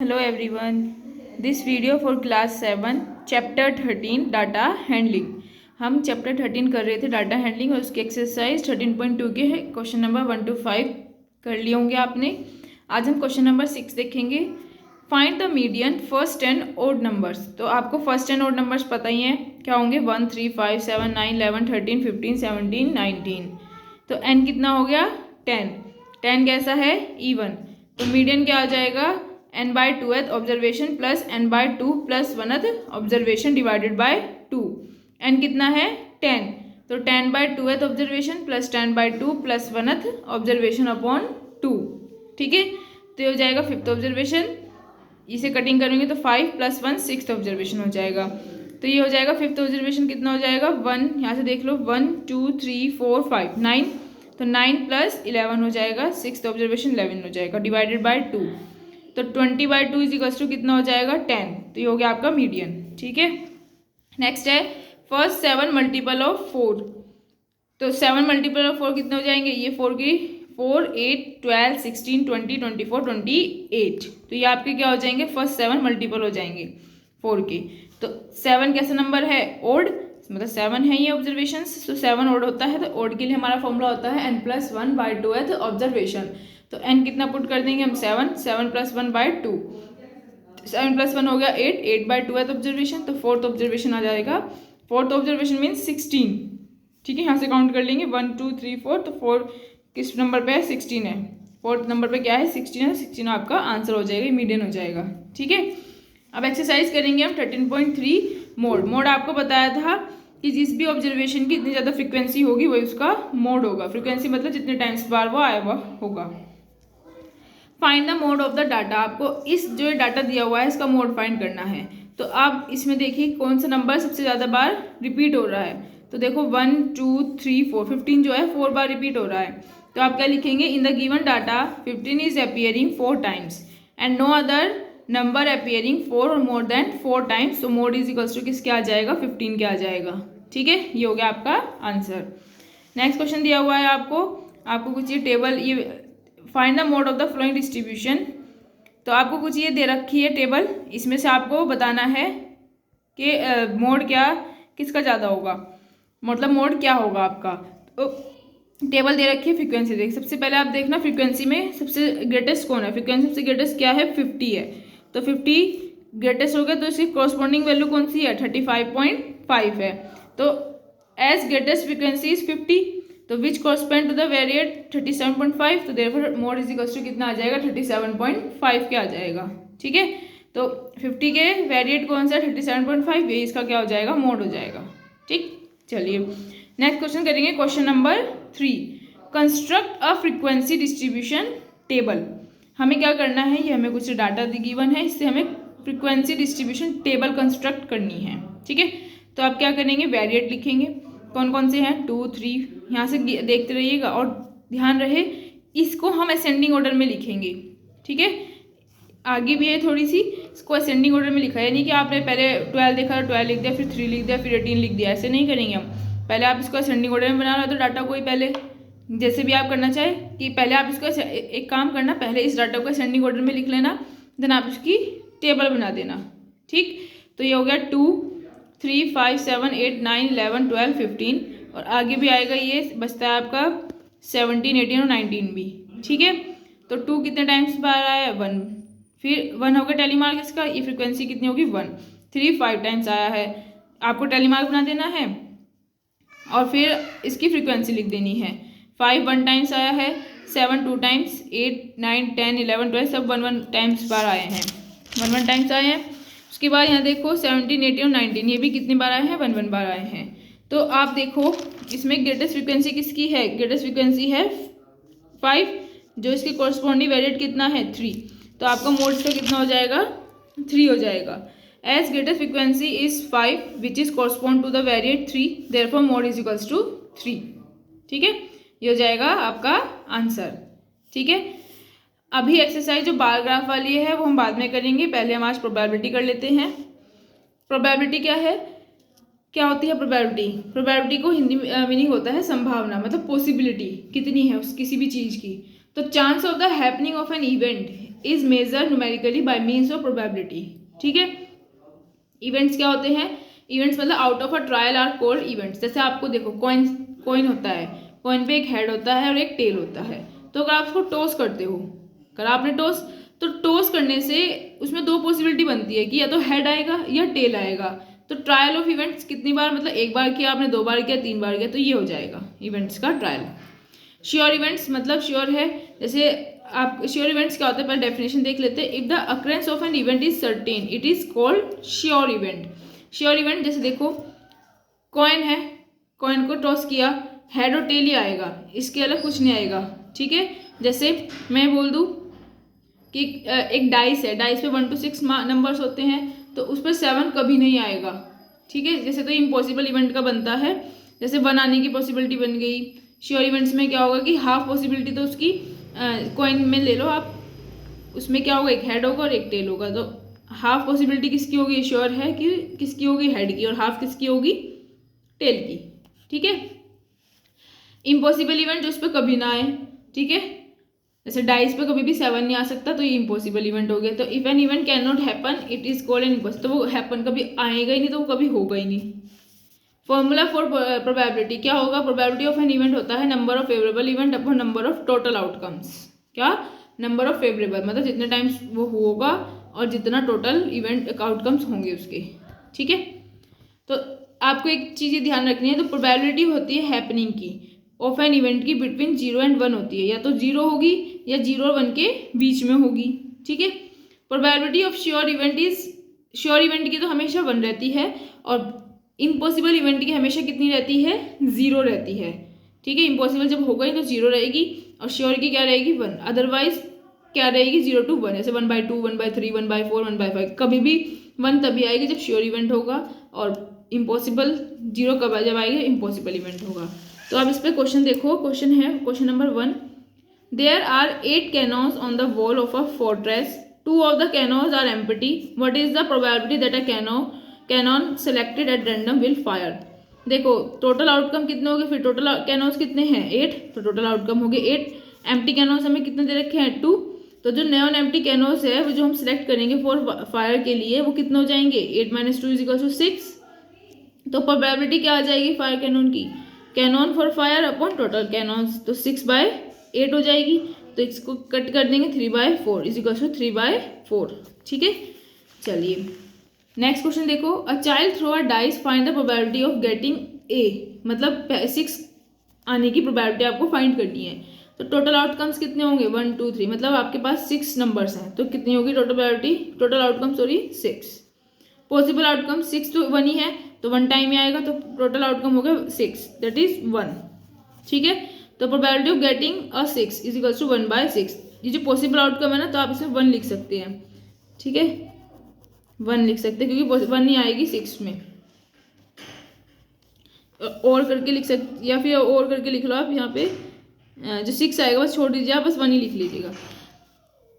Hello everyone. This video for class 7 chapter 13 data handling. हम chapter 13 कर रहे थे डाटा हैंडलिंग और उसकी एक्सरसाइज 13.2 के है. क्वेश्चन नंबर 1 to 5 कर लिए होंगे आपने. आज हम क्वेश्चन नंबर 6 देखेंगे. Find the median first and odd numbers. तो आपको फर्स्ट एंड ओड नंबर्स पता ही हैं क्या होंगे. 1 3 5 7 9 11 13 15 17 19. तो एन कितना हो गया 10. 10 कैसा है इवन. तो मीडियन क्या आ जाएगा n by 2th observation plus n by 2 plus 1th observation divided by 2. n कितना है 10. तो 10 by 2th observation plus 10 by 2 plus 1th observation upon 2. ठीक है. तो ये हो जाएगा 5th ऑब्जर्वेशन. इसे कटिंग करेंगे तो 5 प्लस 1 6th ऑब्जर्वेशन हो जाएगा. तो ये हो जाएगा 5th ऑब्जर्वेशन कितना हो जाएगा 1. यहाँ से देख लो 1 2 3 4 5 9. तो 9 प्लस 11 हो जाएगा. 6th ऑब्जर्वेशन 11 हो जाएगा डिवाइडेड बाय 2. तो 20 by 2 इज इक्वल्स टू कितना हो जाएगा 10. तो ये हो गया आपका मीडियन. ठीक है. नेक्स्ट है फर्स्ट 7 मल्टीपल ऑफ 4. तो 7 मल्टीपल ऑफ 4 कितने हो जाएंगे. ये 4 की 4 8 12 16 20 24 28. तो ये आपके क्या हो जाएंगे फर्स्ट 7 मल्टीपल हो जाएंगे 4 के. तो 7 कैसा नंबर है ओड. मतलब 7 है ये ऑब्जर्वेशन. तो 7 ओड होता है. तो ओड के लिए हमारा फॉर्मूला होता है n+1 by 2th ऑब्जर्वेशन. तो n कितना पुट कर देंगे हम 7. 7 प्लस 1 बाय 2. 7 प्लस 1 हो गया 8. 8 बाय 2th ऑब्जर्वेशन. तो 4th ऑब्जर्वेशन आ जाएगा. 4th observation means 16. ठीक है. यहाँ से काउंट कर लेंगे 1 2 3 4. तो 4 किस नंबर पे है 16 है. 4th नंबर पे क्या है 16 है. 16 आपका आंसर हो जाएगा. मीडियन हो जाएगा. ठीक है. अब एक्सरसाइज करेंगे हम 13.3 मोड. मोड आपको बताया था कि जिस भी ऑब्जर्वेशन की इतनी ज़्यादा फ्रिक्वेंसी होगी वही उसका मोड होगा. फ्रिक्वेंसी मतलब जितने टाइम्स बार वो आया हुआ होगा. Find the mode of the data. आपको इस जो डाटा दिया हुआ है इसका मोड फाइंड करना है. तो आप इसमें देखिए कौन सा नंबर सबसे ज़्यादा बार रिपीट हो रहा है. तो देखो 1 2 3 4 15 जो है 4 बार रिपीट हो रहा है. तो आप क्या लिखेंगे in the given data 15 is appearing 4 times and no other number appearing 4 और मोर देन 4 टाइम्स. तो मोड इज इक्वल्स टू किसके आ जाएगा 15 के आ जाएगा. ठीक है. ये हो गया आपका आंसर. नेक्स्ट क्वेश्चन दिया हुआ है आपको कुछ ये टेबल ये find the mode of the flowing distribution. तो आपको कुछ ये दे रखी है टेबल. इसमें से आपको बताना है कि मोड क्या किसका ज़्यादा होगा. मतलब मोड क्या होगा आपका. तो टेबल दे रखी है फ्रीक्वेंसी. देख सबसे पहले आप देखना फ्रीक्वेंसी में सबसे ग्रेटेस्ट कौन है. फ्रीक्वेंसी सबसे ग्रेटेस्ट क्या है 50 है. तो 50 ग्रेटेस्ट हो गया. तो इसकी कॉरस्पॉन्डिंग वैल्यू कौन सी है 35.5 है. तो एज ग्रेटेस्ट फ्रीक्वेंसी इज 50. तो which correspond to the variate 37.5. तो therefore mode is equals to कितना आ जाएगा 37.5 के आ जाएगा. ठीक है. तो 50 के वेरिएट कौन सा 37.5 ये इसका क्या हो जाएगा मोड हो जाएगा. ठीक. चलिए नेक्स्ट क्वेश्चन करेंगे. Question number 3 construct a frequency distribution table. हमें क्या करना है ये हमें कुछ डाटा गिवन है. इससे हमें फ्रीक्वेंसी डिस्ट्रीब्यूशन टेबल कंस्ट्रक्ट करनी है. ठीक है. तो आप क्या करेंगे वेरिएट लिखेंगे. कौन कौन से हैं 2 3. यहाँ से देखते रहिएगा और ध्यान रहे इसको हम असेंडिंग ऑर्डर में लिखेंगे. ठीक है. आगे भी है थोड़ी सी. इसको असेंडिंग ऑर्डर में लिखा है. यानी कि आपने पहले 12 देखा तो 12 लिख दिया फिर 3 लिख दिया फिर 18 लिख दिया. ऐसे नहीं करेंगे हम. पहले आप इसको असेंडिंग ऑर्डर में बना लो. तो डाटा को ही पहले जैसे भी आप करना चाहे कि पहले आप इसको एक काम करना पहले इस डाटा को असेंडिंग ऑर्डर में लिख लेना. देन आप इसकी टेबल बना देना. ठीक. तो ये हो गया 2 3 5 7 8 9 11 12 15 और आगे भी आएगा. ये बचता है आपका 17 18 और 19 भी. ठीक है. तो 2 कितने टाइम्स बार आया है 1. फिर 1 होगा टेली मार्क इसका. ये फ्रिक्वेंसी कितनी होगी 1. 3 5 टाइम्स आया है. आपको टेली मार्क बना देना है और फिर इसकी फ्रिक्वेंसी लिख देनी है. 5 1 टाइम्स आया है. 7 2 टाइम्स. 8 9 10 11 12 सब 1 1 टाइम्स बार आए हैं. 1 1 टाइम्स आए हैं. उसके बाद यहाँ देखो 17 18 और 19 ये भी कितनी बार आए हैं 1 1 बार आए हैं. तो आप देखो इसमें ग्रेटेस्ट फ्रीक्वेंसी किसकी है. ग्रेटेस्ट फ्रीक्वेंसी है 5 जो इसके कॉरस्पॉन्डिंग वेरिएट कितना है 3. तो आपका मोड इसका कितना हो जाएगा 3 हो जाएगा. As greatest frequency is 5 which is correspond to the variate 3 therefore mode is equals to 3. ठीक है. ये हो जाएगा आपका आंसर. ठीक है. अभी एक्सरसाइज जो बार ग्राफ वाली है वो हम बाद में करेंगे. पहले हम आज प्रोबेबिलिटी कर लेते हैं. प्रोबेबिलिटी क्या है क्या होती है प्रोबेबिलिटी. प्रोबेबिलिटी को हिंदी मीनिंग होता है संभावना. मतलब पॉसिबिलिटी कितनी है उस किसी भी चीज़ की. तो chance of the happening of an event is measure numerically by means of probability. ठीक है, इवेंट्स क्या होते हैं, इवेंट्स मतलब out of a trial are called events. जैसे आपको देखो कॉइन होता है, कॉइन पे एक हेड होता है और एक टेल होता है। तो अगर आप उसको टॉस करते हो, अगर आपने टॉस करने से उसमें दो पॉसिबिलिटी बनती है कि या तो हेड आएगा या टेल आएगा। तो ट्रायल ऑफ इवेंट्स कितनी बार, मतलब एक बार किया आपने, दो बार किया, तीन बार किया, तो ये हो जाएगा इवेंट्स का ट्रायल। श्योर इवेंट्स मतलब श्योर है, जैसे आप श्योर इवेंट्स क्या होता है पहले डेफिनेशन देख लेते हैं। If the occurrence of an event is certain it is called sure event. Sure event जैसे देखो कॉइन है, कॉइन को टॉस किया, हेड और टेल ही आएगा, इसके अलग कुछ नहीं आएगा। ठीक है, जैसे मैं बोल दूं कि एक डाइस है, डाइस पे 1 to 6 नंबर्स होते हैं, तो उस पर 7 कभी नहीं आएगा। ठीक है, जैसे तो इम्पॉसिबल इवेंट का बनता है, जैसे 1 आने की पॉसिबिलिटी बन गई। श्योर इवेंट्स में क्या होगा कि हाफ पॉसिबिलिटी तो उसकी कॉइन में ले लो आप, उसमें क्या होगा, एक हेड होगा और एक टेल होगा। तो हाफ पॉसिबिलिटी किसकी होगी, श्योर है कि किसकी होगी, हेड की, और हाफ किसकी होगी, टेल की। ठीक है, इम्पॉसिबल इवेंट जो उस पर कभी ना आए। ठीक है, जैसे डाइस पे कभी भी 7 नहीं आ सकता, तो ये इम्पॉसिबल इवेंट हो गया। तो if an event can not happen it is called an impossible, तो वो हैपन कभी आएगा ही नहीं, तो वो कभी होगा ही नहीं। फॉर्मूला फॉर प्रोबेबिलिटी क्या होगा, प्रोबेबिलिटी ऑफ एन इवेंट होता है number of favourable event upon number of total outcomes. क्या, नंबर ऑफ फेवरेबल मतलब जितने टाइम्स वो होगा और जितना टोटल इवेंट आउटकम्स होंगे उसके। ठीक है, तो आपको एक चीज़ ध्यान रखनी है, तो प्रोबेबिलिटी होती है हैपनिंग की ऑफ एन इवेंट की बिटवीन 0 and 1 होती है, या तो 0 होगी या 0 और 1 के बीच में होगी। ठीक है, probability of sure event is, sure event की तो हमेशा 1 रहती है, और इम्पॉसिबल इवेंट की हमेशा कितनी रहती है, 0 रहती है। ठीक है, इम्पॉसिबल जब होगा ही तो 0 रहेगी, और श्योर की क्या रहेगी, 1। अदरवाइज क्या रहेगी, 0 to 1, जैसे 1/2, 1/3, 1/4, 1/5। कभी भी 1 तभी आएगी जब श्योर इवेंट होगा, और इम्पॉसिबल 0 कब जब आएगा, इम्पॉसिबल इवेंट होगा। तो आप इस पर क्वेश्चन देखो, क्वेश्चन है question number 1। There are 8 cannons on the wall of a fortress, 2 of the cannons are empty. What is the probability that a Canon selected at random will fire. देखो total outcome कितने हो गए, फिर total cannon's कितने हैं, 8, तो total outcome हो गए 8। एम्प्टी कैनॉन्स हमें कितने दे रखे हैं, 2। तो जो नॉन एम्प्टी कैनॉन्स है वो जो हम सिलेक्ट करेंगे फॉर फायर के लिए, वो कितने हो जाएंगे, 8 - 2 = 6। तो प्रोबेबिलिटी क्या आ जाएगी फायर कैनॉन की, cannon for fire upon total cannons, तो 6/8 हो जाएगी। तो इसको कट कर देंगे, 3/4 = 3/4। ठीक है, चलिए नेक्स्ट क्वेश्चन देखो। A child throw a dice, find the probability of getting a, मतलब 6 आने की प्रोबेबिलिटी आपको फाइंड करनी है। तो टोटल आउटकम्स कितने होंगे, 1 2 3, मतलब आपके पास 6 नंबर्स हैं, तो कितनी होगी total probability, total outcome 6। Possible outcome 6 तो 1 ही है, तो 1 टाइम ही आएगा, तो टोटल आउटकम हो गया 6, दैट इज 1। ठीक है, तो प्रोबेबिलिटी ऑफ गेटिंग अ 6 = 1/6। ये जो पॉसिबल आउटकम है ना, तो आप इसमें 1 लिख सकते हैं। ठीक है, 1 लिख सकते हैं, क्योंकि 1 नहीं आएगी 6 में, और करके लिख सकते, या फिर और करके लिख लो आप यहाँ पे, जो 6 आएगा बस छोड़ दीजिए, आप बस 1 ही लिख लीजिएगा।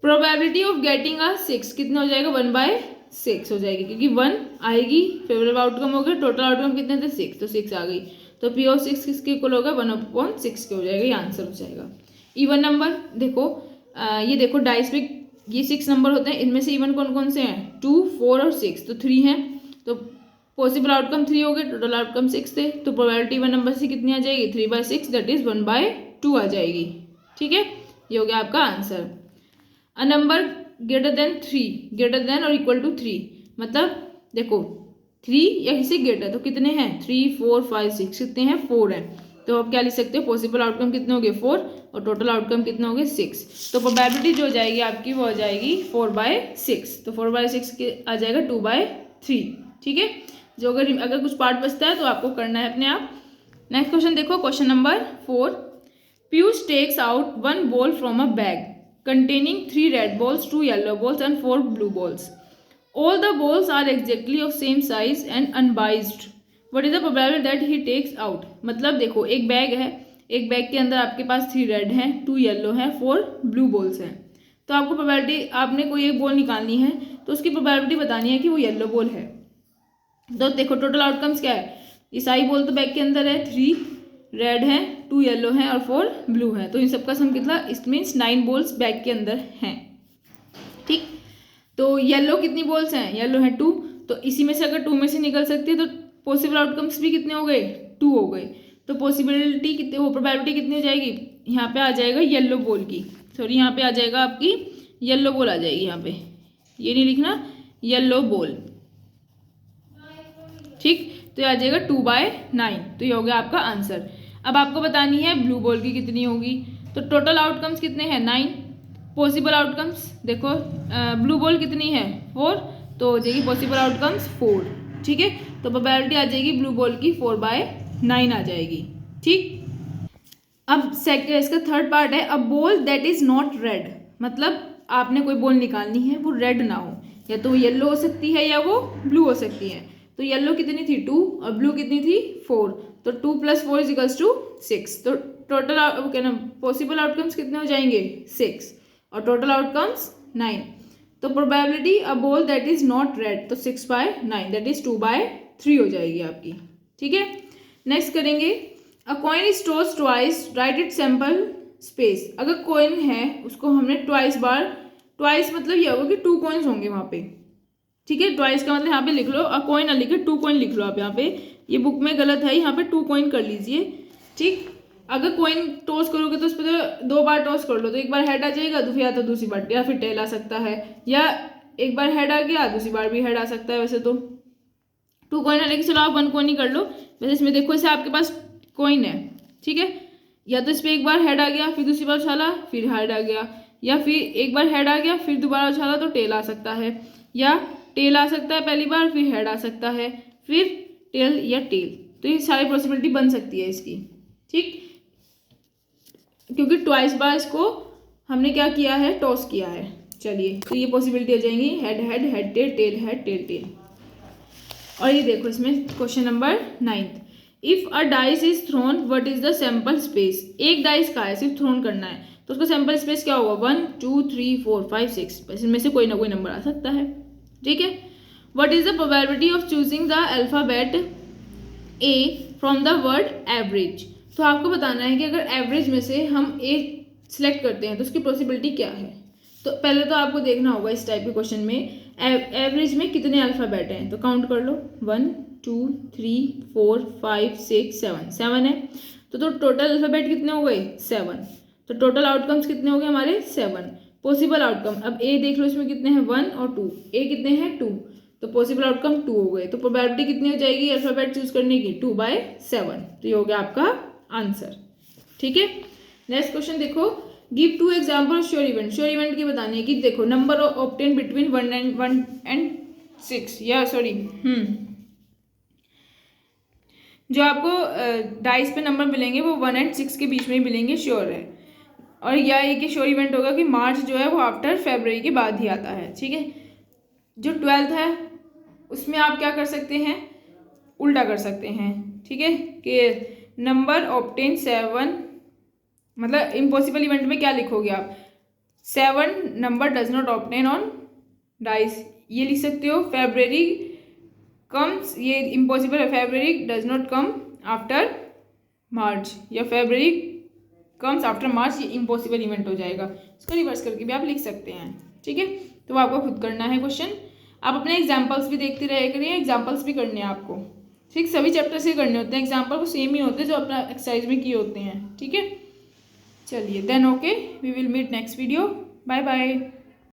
प्रोबेबिलिटी ऑफ गेटिंग अ 6 कितना हो जाएगा, 1/6 हो जाएगी, क्योंकि 1 आएगी, फेवरेबल आउटकम हो गया, टोटल आउटकम कितने थे 6, तो 6 आ गई, तो P ऑफ 6 किसके इक्वल होगा, 1/6 के हो जाएगा, ये आंसर हो जाएगा। इवन नंबर देखो, ये देखो डाइस पे ये 6 नंबर होते हैं, इनमें से इवन कौन कौन से हैं, 2, 4 और 6, तो 3 हैं, तो पॉसिबल आउटकम 3 हो गए, टोटल आउटकम 6 थे, तो प्रोबेबिलिटी इवन नंबर से कितनी आ जाएगी, 3/6, दैट इज 1/2 आ जाएगी। ठीक है, ये हो गया आपका answer. A number greater than 3, greater than और इक्वल टू 3, मतलब देखो 3 या इससे ग्रेटर, तो कितने हैं, 3, 4, 5, 6, कितने हैं, 4 हैं, तो आप क्या लिख सकते हो, पॉसिबल आउटकम कितने हो गए, 4, और टोटल आउटकम कितने हो गए, 6। तो प्रोबेबिलिटी जो हो जाएगी आपकी वो हो जाएगी 4/6, तो 4/6 के आ जाएगा 2/3। ठीक है, जो अगर कुछ पार्ट बचता है तो आपको करना है अपने आप। नेक्स्ट क्वेश्चन देखो, question number 4। Piyush takes out 1 ball from a bag containing 3 red balls, 2 yellow balls and 4 blue balls. All the balls are exactly of same size and unbiased. What is the probability that he takes out? मतलब देखो एक bag है, एक bag के अंदर आपके पास 3 red हैं, 2 yellow हैं, 4 ब्लू बॉल्स हैं। तो आपको प्रोबेबिलिटी, आपने कोई एक बॉल निकालनी है, तो उसकी प्रोबेबिलिटी बतानी है कि वो येलो बॉल है। तो देखो टोटल आउटकम्स क्या है, ये सारी बॉल तो बैग के अंदर है, 3 रेड हैं, 2 येलो हैं और 4 ब्लू हैं, तो इन सबका सम कितना, इट मीन्स 9 बॉल्स बैग के अंदर हैं। ठीक। तो येलो कितनी बॉल्स हैं, येलो है 2, तो इसी में से अगर 2 में से निकल सकती है तो पॉसिबल आउटकम्स भी कितने हो गए, 2 हो गए। तो पॉसिबिलिटी कितने, वो प्रोबेबिलिटी कितनी हो जाएगी, यहाँ पे आ जाएगा येलो बॉल की, सॉरी यहाँ पे आ जाएगा आपकी येलो बॉल आ जाएगी, यहाँ पे ये नहीं लिखना, येलो बॉल, ठीक। तो ये आ जाएगा 2/9, तो ये हो गया आपका आंसर। अब आपको बतानी है ब्लू बॉल की कितनी होगी। तो टोटल आउटकम्स कितने हैं, 9। पॉसिबल आउटकम्स देखो, ब्लू बॉल कितनी है, 4, तो हो जाएगी पॉसिबल आउटकम्स 4, ठीक है। तो प्रोबेबिलिटी आ जाएगी ब्लू बॉल की 4/9 आ जाएगी, ठीक। अब सेकंड, इसका थर्ड पार्ट है, a ball that is not red, मतलब आपने कोई बॉल निकालनी है वो रेड ना हो, या तो वो येलो हो सकती है या वो ब्लू हो सकती है। तो येलो कितनी थी 2 और ब्लू कितनी थी 4, तो 2 + 4 = 6। तो टोटल क्या ना पॉसिबल आउटकम्स कितने हो जाएंगे 6 और टोटल आउटकम्स 9। तो probability a ball that is not red, तो 6/9 दैट इज 2/3 हो जाएगी आपकी, ठीक है। नेक्स्ट करेंगे, अ coin is tossed twice, right it sample space. अगर कॉइन है उसको हमने ट्वाइस मतलब ये होगा कि 2 कॉइन्स होंगे वहाँ पे, ठीक है। ट्वाइस का मतलब यहाँ पे लिख लो, अ कॉइन ना लिखे 2 कॉइन लिख लो आप यहाँ पे, ये बुक में गलत है, यहाँ पे 2 कॉइन कर लीजिए, ठीक। अगर कॉइन टॉस करोगे तो उस पर तो 2 बार टॉस कर लो, तो एक बार हेड आ जाएगा, या तो दूसरी बार या फिर टेल आ सकता है, या एक बार हेड आ गया दूसरी बार भी हेड आ सकता है। वैसे तो 2 कॉइन है, लेकिन चलो आप 1 कॉइन ही कर लो। वैसे इसमें देखो इसे आपके पास कॉइन है, ठीक है, या तो इस पर एक बार हेड आ गया, फिर दूसरी बार उछाला फिर हेड आ गया, या फिर एक बार हेड आ गया फिर दोबारा उछाला तो टेल आ सकता है, या टेल आ सकता है पहली बार फिर हेड आ सकता है, फिर टेल या टेल। तो ये सारी पॉसिबिलिटी बन सकती है इसकी, ठीक, क्योंकि ट्वाइस बार इसको हमने क्या किया है, टॉस किया है। चलिए, तो ये पॉसिबिलिटी हो जाएंगी head head head tail tail head tail tail. और ये देखो इसमें question number 9, if a dice is thrown what is the sample space. एक डाइस का है, सिर्फ थ्रोन करना है, तो उसका सैंपल स्पेस क्या होगा, 1 2 3 4 5 6, बस इनमें से कोई ना कोई नंबर आ सकता है, ठीक है। What is the probability of choosing the alphabet A from the word average. तो आपको बताना है कि अगर एवरेज में से हम ए सिलेक्ट करते हैं तो उसकी पॉसिबिलिटी क्या है। तो पहले तो आपको देखना होगा इस टाइप के क्वेश्चन में एवरेज में कितने अल्फाबेट हैं, तो काउंट कर लो, 1 2 3 4 5 6 7, 7 है। तो टोटल अल्फाबेट कितने हो गए 7, तो टोटल आउटकम्स कितने हो गए हमारे 7। पॉसिबल आउटकम, अब ए देख लो इसमें कितने हैं 1 और 2, ए कितने हैं 2, तो पॉसिबल आउटकम 2 हो गए। तो प्रोबेबिलिटी कितनी हो जाएगी अल्फाबेट चूज करने की, 2/7, तो ये हो गया आपका आंसर, ठीक है। नेक्स्ट क्वेश्चन देखो, give 2 example of sure event. Sure event की बतानी है कि देखो नंबर ऑब्टेन बिटवीन 1 and 6, या सॉरी जो आपको डाइस पे नंबर मिलेंगे वो 1 and 6 के बीच में ही मिलेंगे, श्योर है। और या एक श्योर इवेंट होगा कि मार्च जो है वो आफ्टर फरवरी के बाद ही आता है, ठीक है। जो 12th है उसमें आप क्या कर सकते हैं, उल्टा कर सकते हैं, ठीक है, कि नंबर ऑब्टेन 7, मतलब इम्पॉसिबल इवेंट में क्या लिखोगे आप, 7 number does not obtain on dice, ये लिख सकते हो। फरवरी कम्स, ये इम्पॉसिबल है, February does not come after March, या फरवरी कम्स आफ्टर मार्च, ये इम्पॉसिबल इवेंट हो जाएगा। इसको रिवर्स करके भी आप लिख सकते हैं, ठीक है। तो आपको खुद करना है क्वेश्चन, आप अपने एग्जाम्पल्स भी देखते रहे करिए, एग्जाम्पल्स भी करने हैं आपको, ठीक, सभी चैप्टर से करने होते हैं, एग्जाम्पल वो सेम ही होते हैं जो अपना एक्सरसाइज में किए होते हैं, ठीक है। चलिए then okay, we will meet next video, bye bye.